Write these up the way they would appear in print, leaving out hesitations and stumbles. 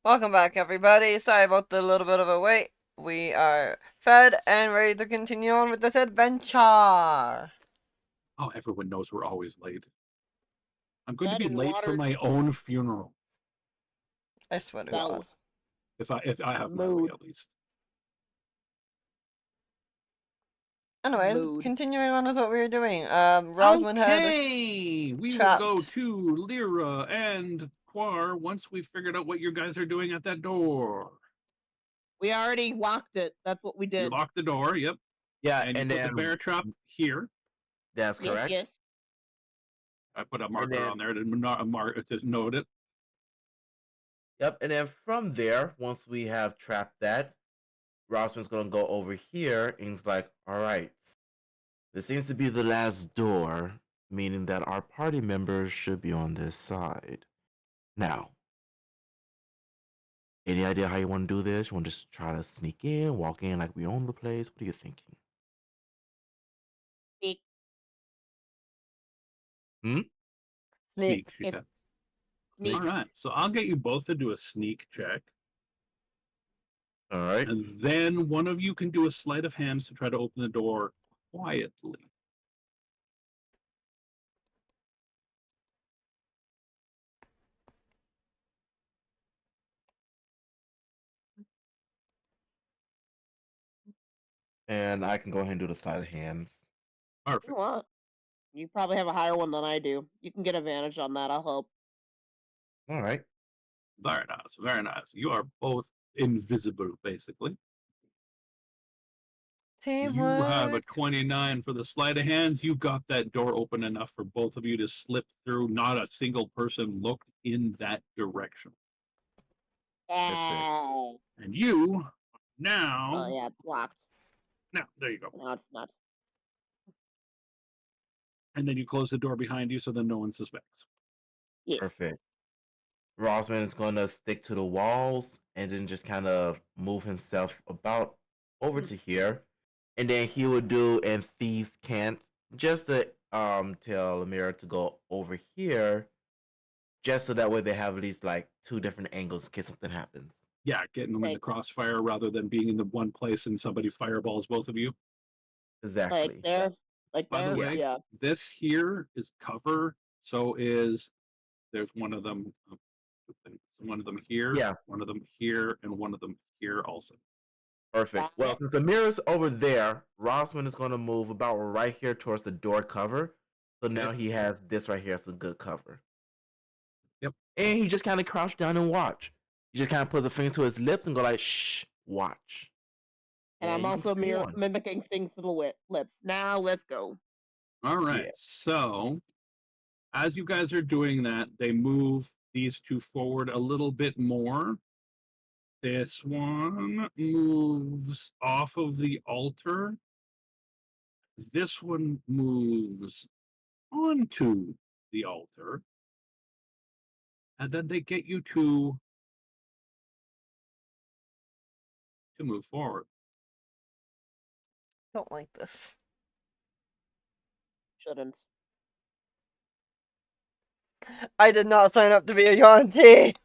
Welcome back, everybody. Sorry about the little bit of a wait. We are fed and ready to continue on with this adventure. Oh, everyone knows we're always late. I'm going to Fed be and late for watered my own funeral I swear to God. bells. if I have my way Mood. at least. Anyways, Mood. continuing on with what we were doing. Rosman had Okay, we will go trapped. to Lyra and Quar once we've figured out what you guys are doing at that door. We already locked it. That's what we You did. lock the door, yep, Yeah, and you and put the then bear trap here. that's Yes, correct. yes. I put a And marker then on there to note it. yep, and then from there, once we have trapped that, Rossman's gonna go over here and he's like, all right, this seems to be the last door, meaning that our party members should be on this side. Now, any idea how you want to do this? You want to just try to sneak in, walk in like we own the place? What are you thinking? Sneak. Sneak, Sneak. she If said. sneak. All right, so I'll get you both to do a sneak check, All right. and then one of you can do a sleight of hands to try to open the door quietly. And I can go ahead and do the sleight of hands. You Perfect. want? You probably have a higher one than I do. You can get advantage on that. I'll help. All right. Very nice, very nice. You are both invisible, basically. You have a Teamwork. 29 for the sleight of hands. You got that door open enough for both of you to slip through. Not a single person looked in that direction. Perfect. Oh. And you Oh now, yeah, it's locked. now, there you go. No, it's not. And then you close the door behind you so then no one suspects. Yes. Perfect. Rossman is going to stick to the walls and then just kind of move himself about over to here. And then he would do and thieves can't just to tell Amira to go over here just so that way they have at least like two different angles in case something happens. Yeah, getting them in the Like, crossfire rather than being in the one place and somebody fireballs both of you. Exactly. there. Like By the there. way, Yeah. this here is cover. So is there's one of them. One of them here, Yeah, one of them here, and one of them here also. perfect. Got Well, it. since Amira's over there, Rossman is going to move about right here towards the door cover. So now Okay. he has this right here as a good cover. Yep. And he just kind of crouched down and watch. He just kind of puts a finger to his lips and go like, "Shh, watch." And I'm You can also continue on. mimicking things to the lips. Now let's go. All right. Yeah. So as you guys are doing that, they move these two forward a little bit more. This one moves off of the altar. This one moves onto the altar. And then they get you to move forward. Don't like this. Shouldn't. I did not sign up to be a Yonti.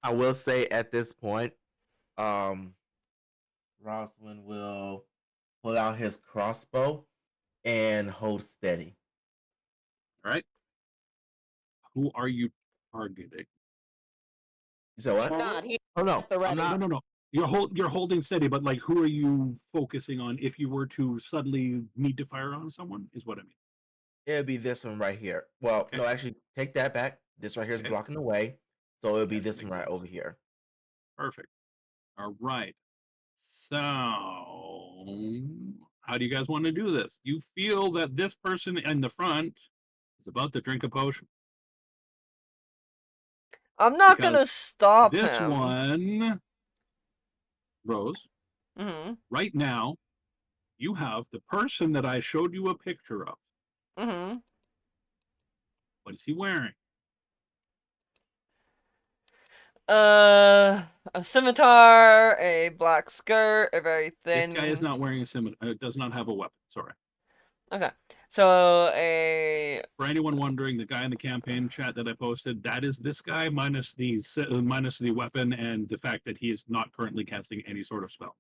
I will say at this point, um, Roswin will pull out his crossbow and hold steady. All right. Who are you targeting? You said what? Not. He's Oh no, at the I'm ready. No, not. no. You're holding steady, but like, who are you focusing on if you were to suddenly need to fire on someone? Is what I mean. It'll be this one right here. Well, Okay. no, actually, take that back. This right here is Okay. blocking the way, so it'll be Yeah, this one makes right sense. over here. Perfect. All right. So, how do you guys want to do this? You feel that this person in the front is about to drink a potion I'm not gonna because stop this him. one, Rose, Mm-hmm. right now, you have the person that I showed you a picture of. Mm-hmm. What is he wearing? A scimitar, a black skirt, a very This guy is thin. not wearing a scimitar. Does not have a weapon. Sorry. Okay, so a For anyone wondering, the guy in the campaign chat that I posted, that is this guy minus minus the weapon and the fact that he is not currently casting any sort of spell.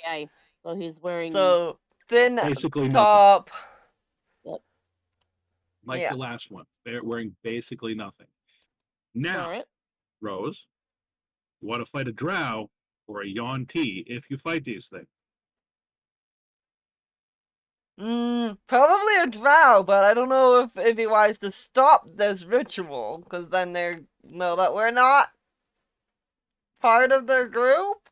Okay. So he's wearing. so thin Basically nothing. top. Yep. Like Yeah. the last one. They're wearing basically nothing. Now, All right. Rose, you want to fight a drow or a Yuan Ti if you fight these things? Probably a drow, but I don't know if it'd be wise to stop this ritual, because then they know that we're not part of their group.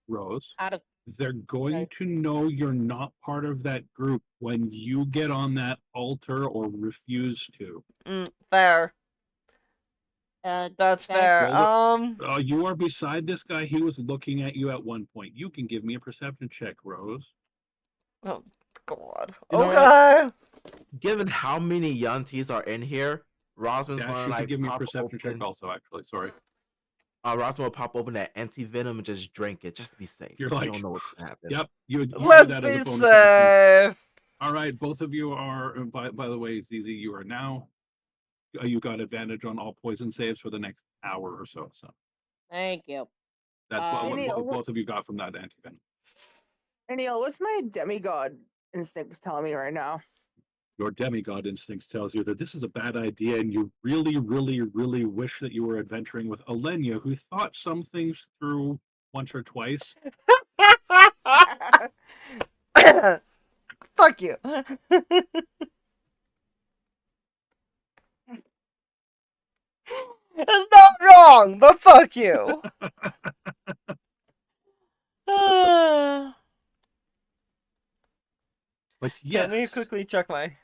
Rose, Out of. they're going Okay. to know you're not part of that group when you get on that altar or refuse to. Fair. That's Okay. fair. You are beside this guy. He was looking at you at one point. You can give me a perception check, Rose. Oh, God. You know what? Okay. Given how many Yantis are in here, Rosman's Dash, gonna you can like give me a pop perception check open. also, actually. Sorry. Rosman will pop open that anti venom and just drink it, just to be safe. You're You like, don't know what's gonna happen. yep, you do Let's that as a be bonus action. safe. All right, both of you are, by the way, ZZ, you are now, you got advantage on all poison saves for the next hour or so. So Thank you. that's what Neil, both of you got from that anti-venom. Neil, what's my demigod instincts telling me right now? Your demigod instincts tells you that this is a bad idea, and you really, really, really wish that you were adventuring with Alenia, who thought some things through once or twice. Fuck you. It's not wrong, but fuck you. But Let me yes, quickly check my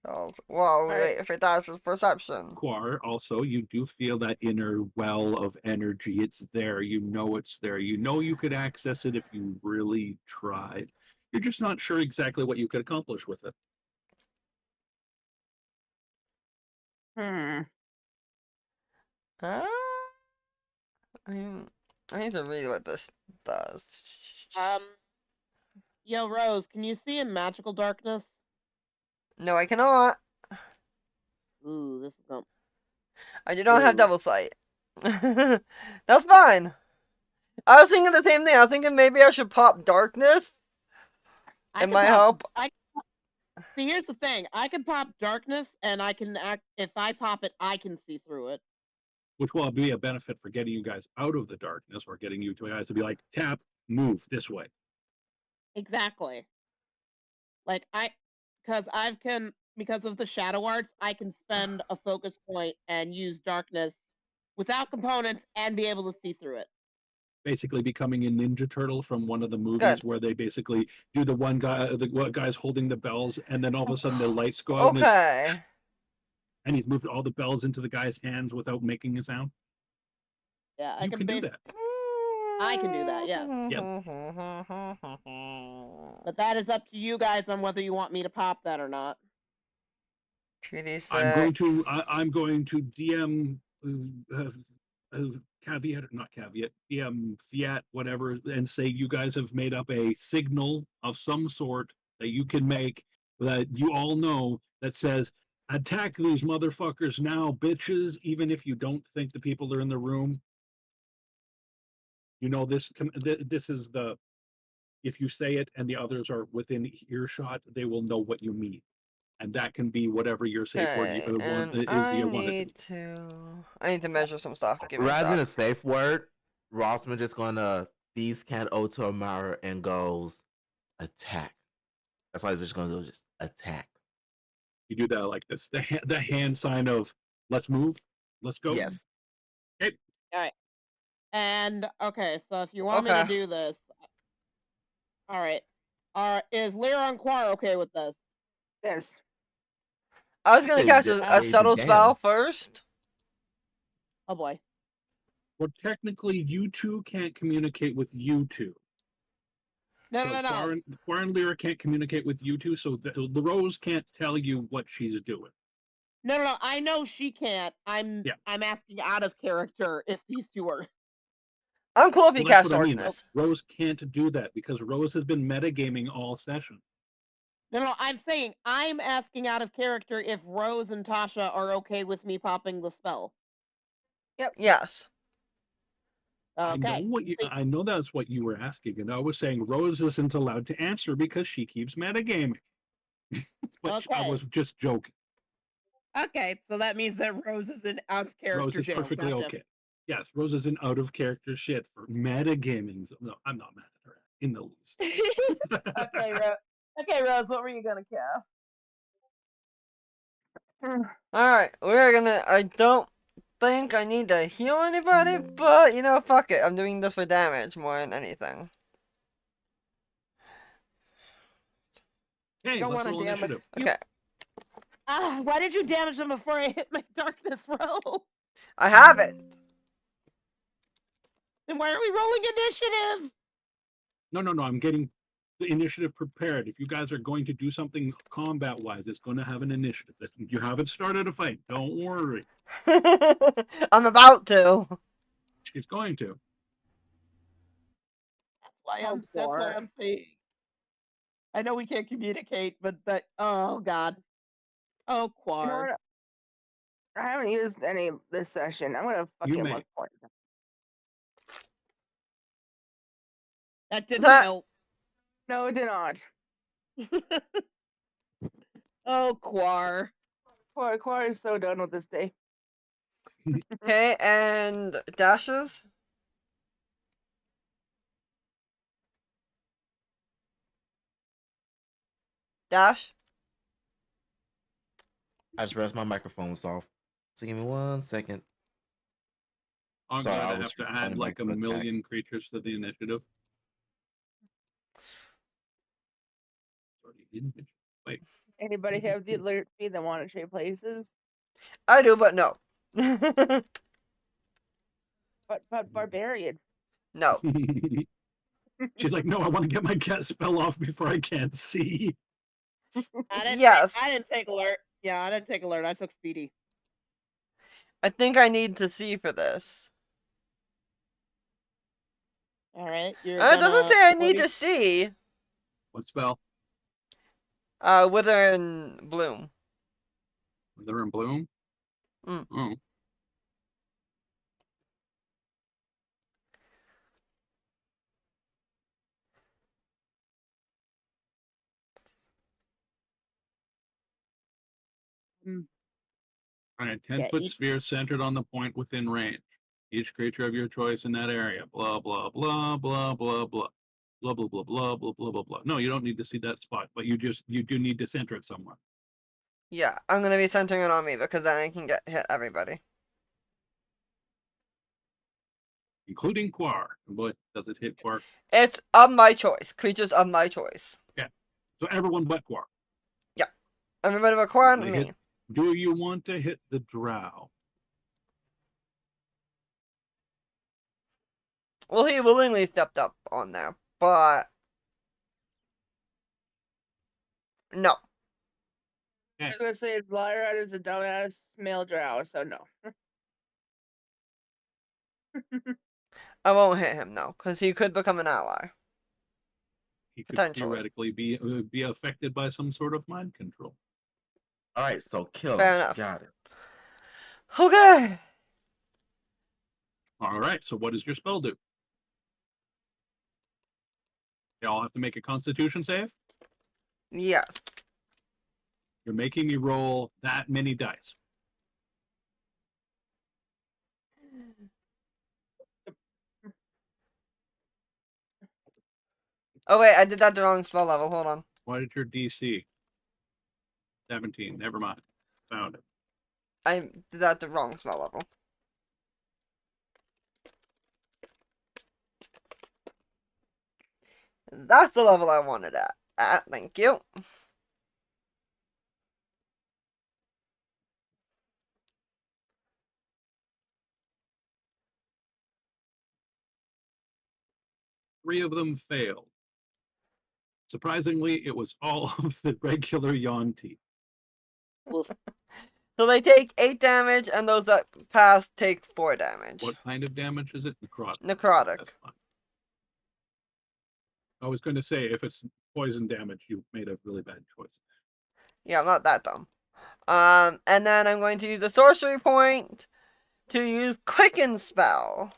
rolls while we Alright. wait for Dash's perception. Quar, also, you do feel that inner well of energy. It's there. You know it's there. You know you could access it if you really tried. You're just not sure exactly what you could accomplish with it. Hmm. Uh, I, I need to read what this does. Yo, Rose, can you see in magical darkness? No, I cannot. Ooh, this is not. I do not have Ooh. double sight. That's fine. I was thinking the same thing. I was thinking maybe I should pop darkness. I It can might pop. help. See, here's the thing. I can pop darkness, and I can act. If I pop it, I can see through it. Which will be a benefit for getting you guys out of the darkness or getting you guys to be like, tap, move this way. Exactly. Like because of the shadow arts, I can spend a focus point and use darkness without components and be able to see through it. Basically becoming a Ninja Turtle from one of the movies Good. where they basically do the one guy, the guy's holding the bells, and then all of a sudden the lights go out Okay. and he's moved all the bells into the guy's hands without making a sound. Yeah, I You can do that. I can do that, yes. But that is up to you guys on whether you want me to pop that or not. 2d6. I'm going to DM caveat, not caveat, DM fiat, whatever, and say you guys have made up a signal of some sort that you can make that you all know that says, attack these motherfuckers now, bitches, even if you don't think the people are in the room. You know, this is the, if you say it and the others are within earshot, they will know what you mean. And that can be whatever your safe word Okay, and you want it to be. I need to measure some stuff. Give me a Rather than a sec. safe word, Rosman just gonna these can't to Amara and goes attack. That's all he's just gonna do, just attack. You do that like this, the hand sign of let's move, let's go. Yes. Okay. All right. And okay, so if you want me to Okay. do this, all right. Is Lyra Quar okay with this? Yes. I was gonna cast a Raise subtle the spell damn. first. Oh boy. Well, technically, you two can't communicate with you two. No, So no, no. Quar and Lyra can't communicate with you two, so the Rose can't tell you what she's doing. No. I know she can't. I'm asking out of character if these two are. I'm cool if you Well, that's cast what I mean. darkness. Rose can't do that because Rose has been metagaming all session. No. I'm saying I'm asking out of character if Rose and Tasha are okay with me popping the spell. Yes. Okay. I know that's what you were asking, and I was saying Rose isn't allowed to answer because she keeps metagaming. But I Okay. was just joking. Okay, so that means that Rose is in out of character Rose is jail. perfectly Gotcha. okay. Yes, Rose is an out of character shit for metagaming. No, I'm not mad at her in the least. Okay, Rose, what were you gonna cast? Alright, we're gonna. I don't think I need to heal anybody, but you know, fuck it. I'm doing this for damage more than anything. Hey, Don't let's wanna roll damage initiative. Okay, why did you damage them before I hit my darkness roll? I have it. Then why are we rolling initiative? No, I'm getting the initiative prepared. If you guys are going to do something combat-wise, it's going to have an initiative. You haven't started a fight. Don't worry. I'm about to. She's going to. That's why I'm saying. I know we can't communicate, but oh god. Oh You know Quar. what? I haven't used any this session. I'm gonna You fucking may. look for it. That didn't That- help. No, it did not. Oh Quar. Quar is so done with this day. Okay, and dashes. Dash. I just realized my microphone was off. So give me 1 second. I'm Sorry, going I to was have to add responding like back a to the million text. creatures to the initiative. Wait. Anybody have the alert feed that want to trade places? I do, but no. But barbarian. No. She's like, no, I want to get my cat spell off before I can't see. Yes. I didn't take alert. Yeah, I didn't take alert. I took speedy. I think I need to see for this. All right. It doesn't say I need to see. What spell? Wither and Bloom. Wither and Bloom? Mm. Oh. All right, 10-foot sphere centered on the point within range. Each creature of your choice in that area. Blah, blah, blah, blah, blah, blah. Blah, blah, blah, blah, blah, blah, blah, blah. No, you don't need to see that spot, but you do need to center it somewhere. Yeah, I'm gonna be centering it on me because then I can hit everybody. Including Quar. But does it hit Quar? It's of my choice. Creatures of my choice. Yeah. So everyone but Quar. Yeah. Everybody but Quar and me. Do you want to hit the drow? Well, he willingly stepped up on there, but no. I was gonna say Lyra is a dumbass male drow, so no. I won't hit him, no, because he could become an ally. He could Potentially. theoretically be affected by some sort of mind control. All right, so kill Fair him. enough. Got it. Okay. All right, so what does your spell do? Y'all have to make a constitution save? Yes. You're making me roll that many dice. Oh wait, I did that the wrong spell level. Hold on. What is your DC? 17. Never mind. Found it. I did that the wrong spell level. That's the level I wanted at. Thank you. Three of them failed. Surprisingly, it was all of the regular Yuan-ti. So they take 8 damage, and those that pass take 4 damage. What kind of damage is it? Necrotic. Necrotic. That's fine. I was going to say, if it's poison damage, you made a really bad choice. Yeah, I'm not that dumb. And then I'm going to use the sorcery point to use Quicken Spell.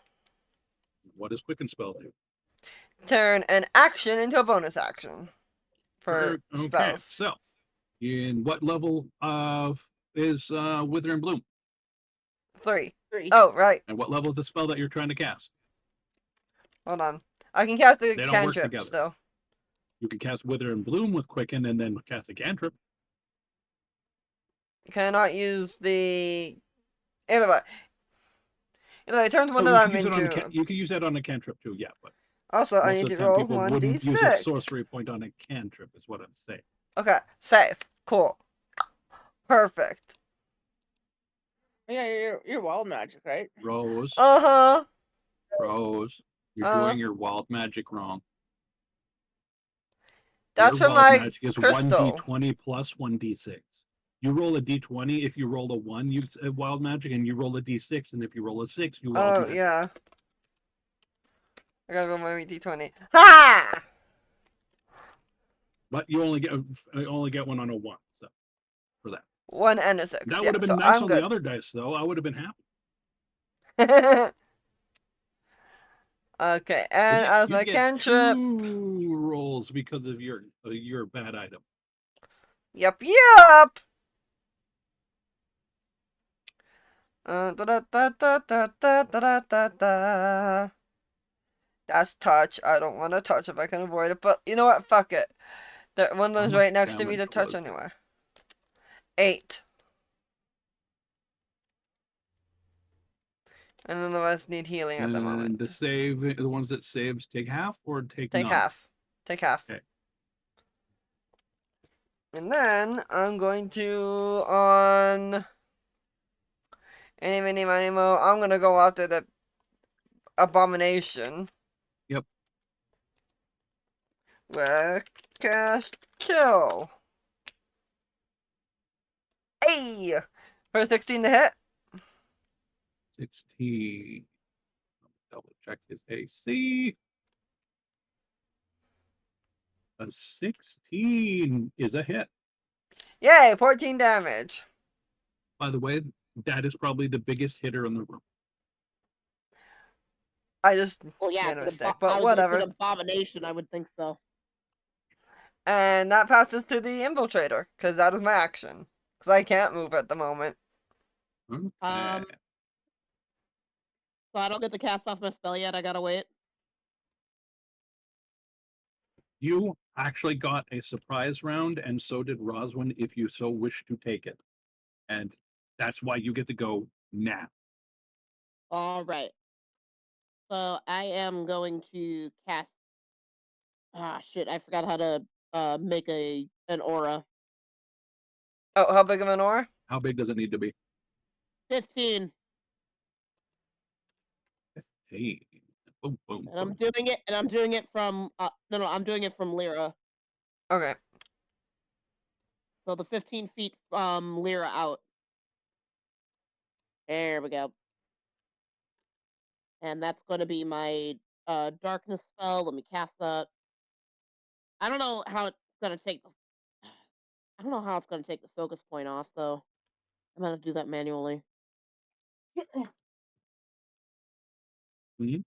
What does Quicken Spell do? Turn an action into a bonus action for Okay, spells. so in what level of is Wither and Bloom? 3. 3. Oh, right. And what level is the spell that you're trying to cast? Hold on. I can cast the They don't work cantrip together. still. You can cast Wither and Bloom with Quicken and then cast a cantrip. Can I not use the... Anyway, I turned one Oh, of you them can use it on into... you can use that on a cantrip too, yeah, but Also, I most need of the to time roll people wouldn't 1d6. use a sorcery point on a cantrip, is what I'm saying. Okay, save. Cool. Perfect. Yeah, you're wild magic, right? Rose, Uh-huh. Rose, you're doing your wild magic wrong. That's Your for wild my magic is crystal. 1d20 plus 1d6. You roll a d20 if you roll a 1, you wild magic, and you roll a d6, and if you roll a 6, you wild Oh, magic. yeah. I gotta roll my d20. Ha! But you only get one on a 1, so for that. 1 and a 6. That Yeah, would have been so nice I'm on good. the other dice, though. I would have been happy. Okay, But and yeah, as you my get cantrip... 2 rolls because of your bad item. Yep, yep! Da-da-da-da-da-da-da-da. That's touch. I don't want to touch if I can avoid it, but you know what? Fuck it. One of How them's much right next to me to damage touch was it? anyway. 8. And none of us need healing at the And moment. the ones that saves take half or take Take none? half. Take half. Okay. And then I'm going to on any mini mini mo. I'm gonna go after the abomination. Yep. Cast kill. Hey, for 16 to hit. 16. Double check his AC. A 16 is a hit. Yay, 14 damage. By the way, that is probably the biggest hitter in the room. I just Well, yeah, made a it's mistake, but it's whatever. an abomination. I would think so. And that passes to the infiltrator, because that is my action. Because I can't move at the moment. Okay. So I don't get to cast off my spell yet. I gotta wait. You actually got a surprise round, and so did Roswin, if you so wish to take it. And that's why you get to go now. All right. So I am going to cast. Ah, shit! I forgot how to make an aura. Oh, how big of an aura? How big does it need to be? 15. Hey. Boom, boom, And I'm boom. doing it from no, I'm doing it from Lyra. Okay. So the 15 feet from Lyra out. There we go. And that's going to be my darkness spell. Let me cast that. I don't know how it's going to take I don't know how it's going to take the focus point off though. I'm going to do that manually. Mhm.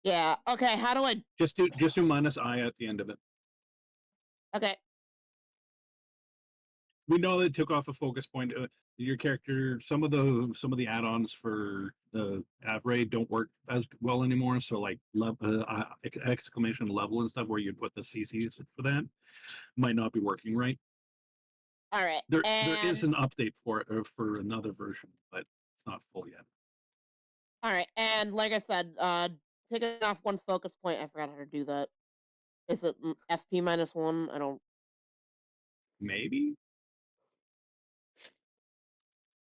Yeah. Okay, how do I Just do minus I at the end of it. Okay. We know they took off a focus point. Your character, some of the add-ons for the Avray don't work as well anymore. So like exclamation level and stuff, where you'd put the CCs for that, might not be working right. All right. There is And an update for it for another version, but it's not full yet. all right. And like I said, taking off one focus point. I forgot how to do that. Is it FP -1? I don't. Maybe.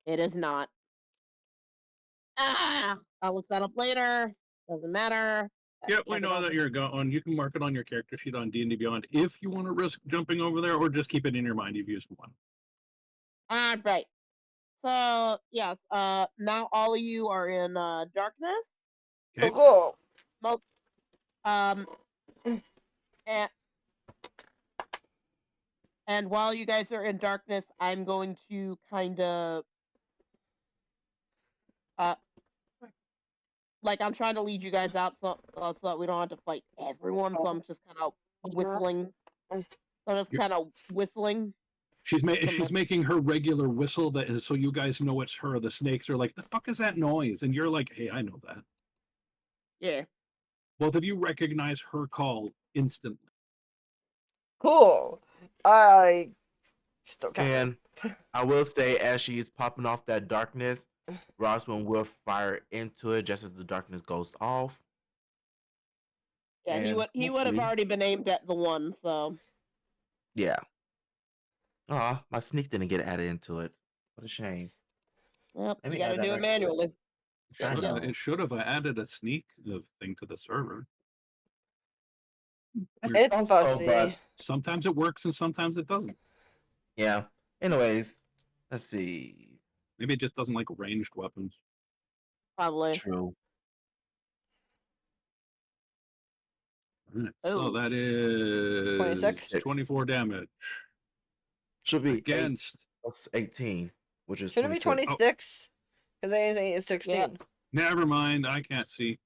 It is not. Ah! I'll look that up later. Doesn't matter. Yeah, we Mark it know off. that you're going. You can mark it on your character sheet on D&D Beyond if you want to risk jumping over there, or just keep it in your mind. You've used one. All right. So yes, now all of you are in darkness. Okay. Cool. Mo- Um, and, and while you guys are in darkness, I'm going to kind of uh, like I'm trying to lead you guys out so that we don't have to fight everyone. So I'm just kind of whistling. So I'm just You're- kind of whistling. She's to my- making her regular whistle that is so you guys know it's her. The snakes are like, the fuck is that noise? And you're like, hey, I know that. Yeah. Both of you recognize her call instantly. Cool. I still kind And I will say, as she's popping off that darkness, Roswell will fire into it just as the darkness goes off. Yeah, he And would have hopefully- already been aimed at the one. So Yeah. Aw, my sneak didn't get added into it. What a shame. yep, Let you me got to add that do it right quick. manually. I know. It should have added a sneak thing to the server. It's Also, fussy. but Sometimes it works and sometimes it doesn't. yeah. Anyways, let's see. Maybe it just doesn't like ranged weapons. Probably. True. Alright, so Oh, that is 26. 24 damage Should be 8 against. plus 18, which is Shouldn't it be 26. 26? Because anything is 16. Yeah. Never mind, I can't see.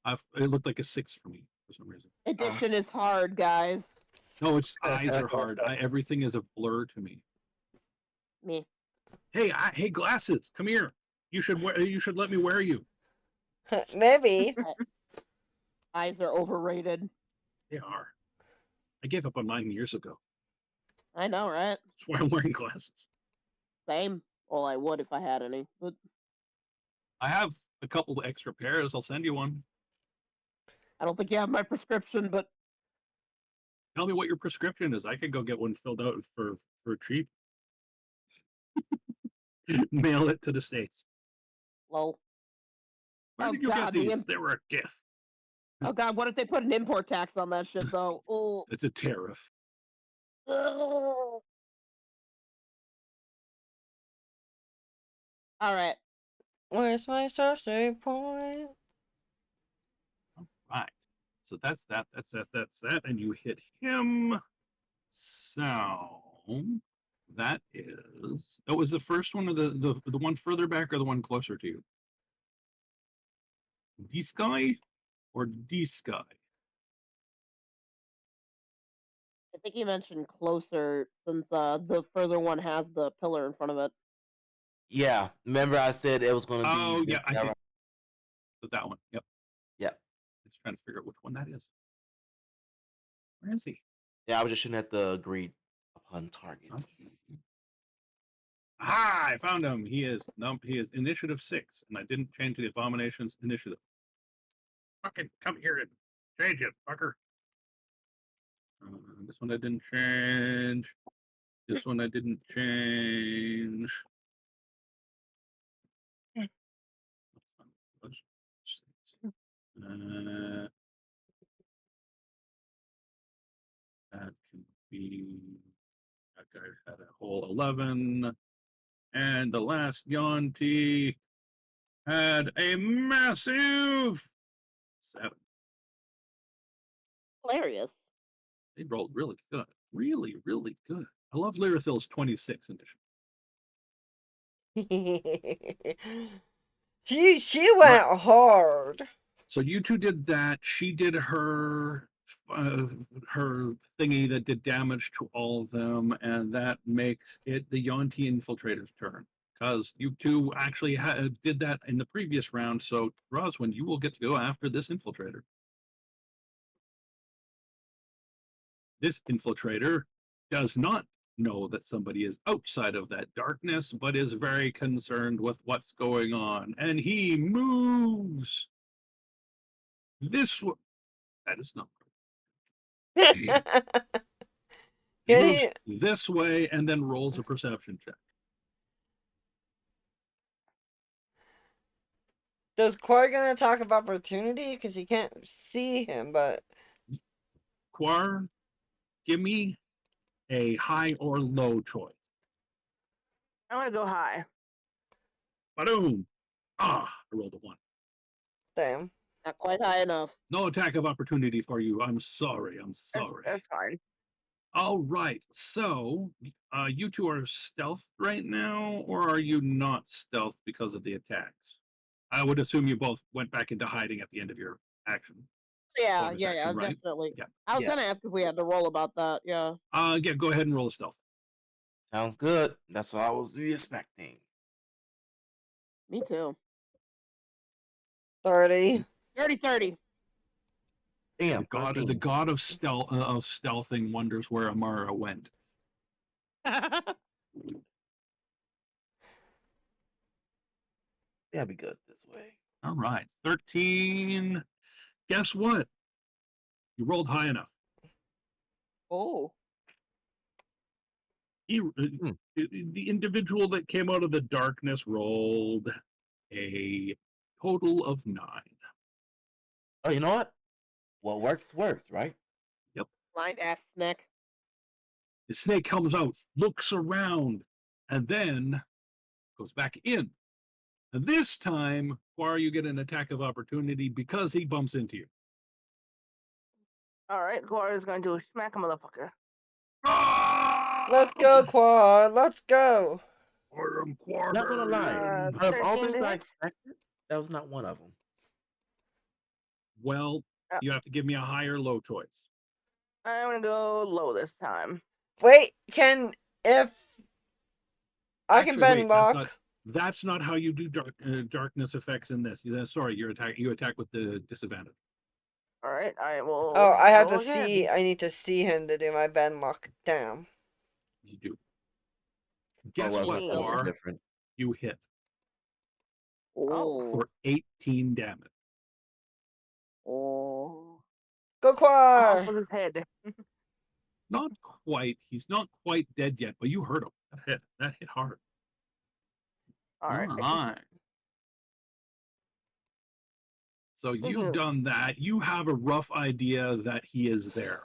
It looked like a 6 for me for some reason. addition is hard, guys. No, its eyes are hard. Everything is a blur to me. Me. Hey, glasses, come here. You should let me wear you. Maybe. Eyes are overrated. They are. I gave up on mine years ago. I know, right? That's why I'm wearing glasses. Same. Well, I would if I had any. But I have a couple of extra pairs. I'll send you one. I don't think you have my prescription. But Tell me what your prescription is. I could go get one filled out for cheap. Mail it to the States. lol. Where Oh, did you God, get these? They were a gift. Oh God, what if they put an import tax on that shit though? Oh. It's a tariff. Ugh. All right. Where's my sorcery point? Right. So that's that. That's that. And you hit him. So that is. That was the first one, or the one further back, or the one closer to you? This guy or this guy? I think you mentioned closer since the further one has the pillar in front of it. Yeah. Remember I said it was going to be. Oh yeah, I see. Right. So that one. Yep. Yep. Just trying to figure out which one that is. Where is he? Yeah, I was just shooting at the agreed upon target. Okay. Ah, I found him. He is initiative 6, and I didn't change the abomination's initiative. Fucking come here and change it, fucker. This one I didn't change. This one I didn't change. Uh, that can be. That guy had a whole 11. And the last Yonti had a massive 7. Hilarious. They rolled really good. Really, really good. I love Lyrithil's 26 edition. She went hard. So you two did that. She did her thingy that did damage to all of them, and that makes it the Yonti infiltrator's turn. Because you two actually did that in the previous round. So Roswin, you will get to go after this infiltrator. This infiltrator does not know that somebody is outside of that darkness, but is very concerned with what's going on. And he moves this way. That is not. He Can moves he? this way and then rolls a perception check. Does Quar get an attack of opportunity? Because he can't see him, but Quar, give me a high or low choice. I'm gonna go high. Boom! I rolled a 1. damn. Not quite high enough. No attack of opportunity for you. I'm sorry. I'm sorry. That's fine. All right. So, you two are stealth right now, or are you not stealth because of the attacks? I would assume you both went back into hiding at the end of your action. Yeah, Bonus yeah, action, right? definitely. Yeah. I was Yeah. gonna ask if we had to roll about that. Yeah. Yeah, go ahead and roll a stealth. Sounds good. That's what I was expecting. Me too. 30. 30-30. Damn, The 13. god of stealthing wonders where Amara went. That'll be good this way. All right, 13. Guess what? You rolled high enough. Oh. Hmm. The individual that came out of the darkness rolled a total of 9. Oh, you know what? What works, right? Yep. Blind ass snack. The snake comes out, looks around, and then goes back in. And this time, Quar, you get an attack of opportunity because he bumps into you. All right, Quar is going to smack a motherfucker. Let's go, Quar. Let's go. I am Not gonna lie. Quardarian. Out of all 13 things to I hit. expected, that was not one of them. Well, Uh, you have to give me a high or low choice. I'm gonna go low this time. Wait, if I can Actually, bend wait, lock. that's not how you do darkness effects in this. Sorry, you attack with the disadvantage. All right, I will. Oh, I have to roll again. see. I need to see him to do my bend lock. Damn. You do. Oh, Guess well, what, that was Quar? different. You hit Oh. for 18 damage. Oh. Go, I'm off Quar. with his head. Not quite. He's not quite dead yet, but you hurt him. That hit hard. All right. Right. So you've done that. You have a rough idea that he is there.